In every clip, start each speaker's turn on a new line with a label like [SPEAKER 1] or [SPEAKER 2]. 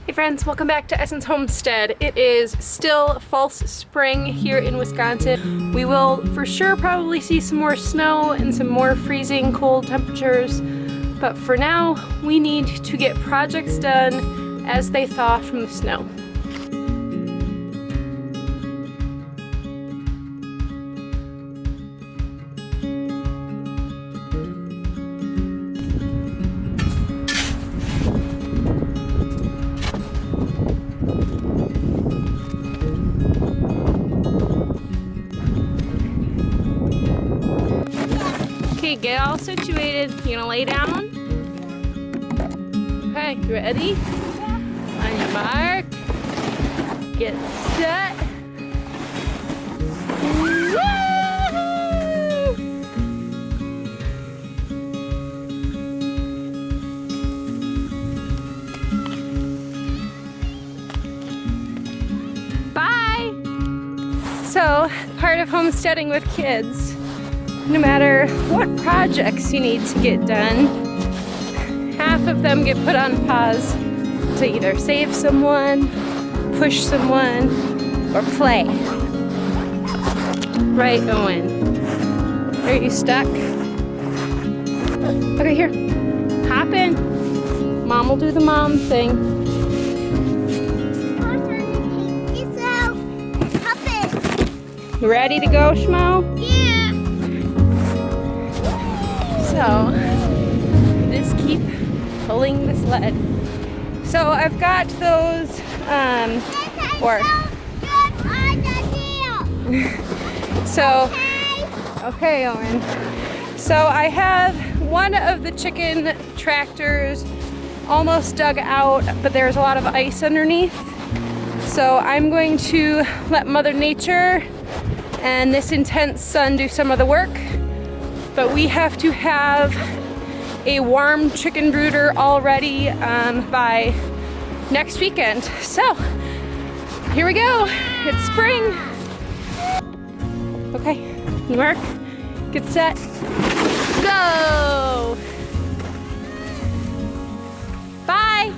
[SPEAKER 1] Hey friends, welcome back to Essence Homestead. It is still false spring here in Wisconsin. We will for sure probably see some more snow and some more freezing cold temperatures, but for now we need to get projects done as they thaw from the snow. Okay, get all situated. You gonna lay down? Okay, you ready? Yeah. On your mark, get set. Woo! Bye! So, part of homesteading with kids, no matter what projects you need to get done, half of them get put on pause to either save someone, push someone, or play. Right, Owen? Are you stuck? Okay, here. Hop in. Mom will do the mom thing. You ready to go, Schmo?
[SPEAKER 2] Yeah.
[SPEAKER 1] So, just keep pulling the sled. So I've got those, so, okay, Owen. So I have one of the chicken tractors almost dug out, but there's a lot of ice underneath. So I'm going to let Mother Nature and this intense sun do some of the work. But we have to have a warm chicken brooder all ready by next weekend. So, here we go. It's spring. Okay, Mark, get set, go! Bye!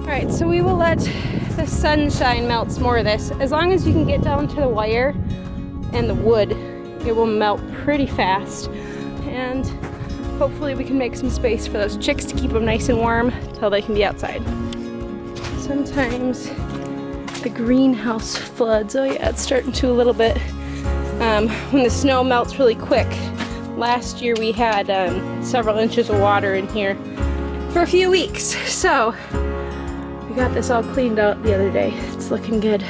[SPEAKER 1] Alright, so we will let the sunshine melt some more of this. As long as you can get down to the wire and the wood, it will melt pretty fast, and hopefully we can make some space for those chicks to keep them nice and warm till they can be outside. Sometimes the greenhouse floods. Oh yeah, it's starting to a little bit when the snow melts really quick. Last year we had several inches of water in here for a few weeks, so we got this all cleaned out the other day. It's looking good,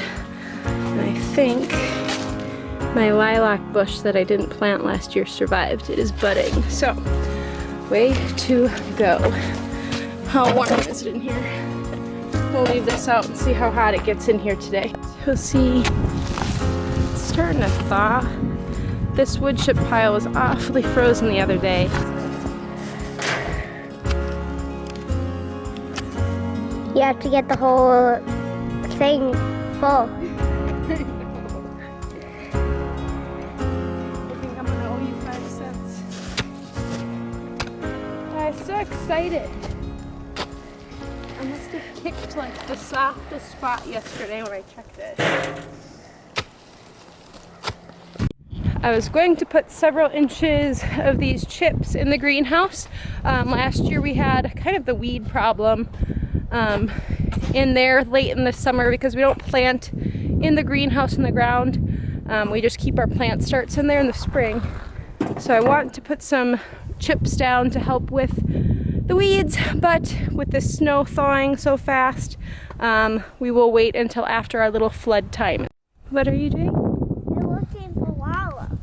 [SPEAKER 1] and I think my lilac bush that I didn't plant last year survived. It is budding. So, way to go. How warm is it in here? We'll leave this out and see how hot it gets in here today. You'll see it's starting to thaw. This wood chip pile was awfully frozen the other day.
[SPEAKER 2] You have to get the whole thing full.
[SPEAKER 1] I'm so excited. I must have kicked like the softest spot yesterday when I checked it. I was going to put several inches of these chips in the greenhouse. Last year we had kind of the weed problem in there late in the summer because we don't plant in the greenhouse in the ground. We just keep our plant starts in there in the spring. So I want to put some chips down to help with the weeds, but with the snow thawing so fast, we will wait until after our little flood time. What are you doing?
[SPEAKER 2] We're looking for lava.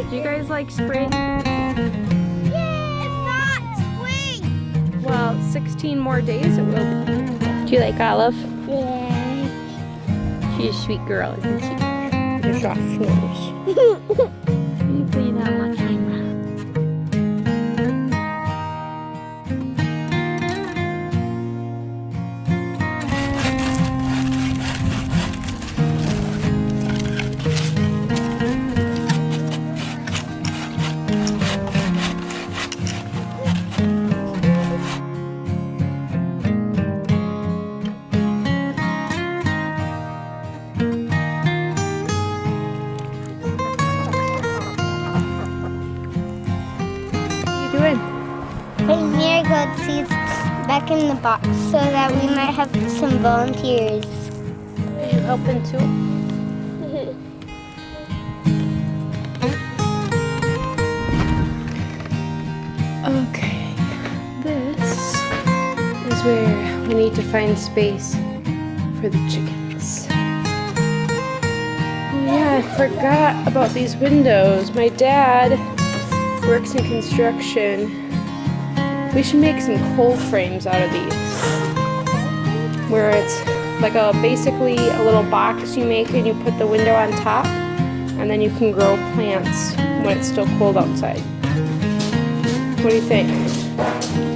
[SPEAKER 1] Do you guys like spring? Well, 16 more days it will be. Do you like Olive?
[SPEAKER 2] Yeah.
[SPEAKER 1] She's a sweet girl, isn't she? With a soft nose. Can you breathe out my camera?
[SPEAKER 2] back in the box so that we might have some volunteers.
[SPEAKER 1] Are you helping too? Okay, this is where we need to find space for the chickens. Oh yeah, I forgot about these windows. My dad works in construction. We should make some cold frames out of these, where it's like basically a little box you make and you put the window on top, and then you can grow plants when it's still cold outside. What do you think?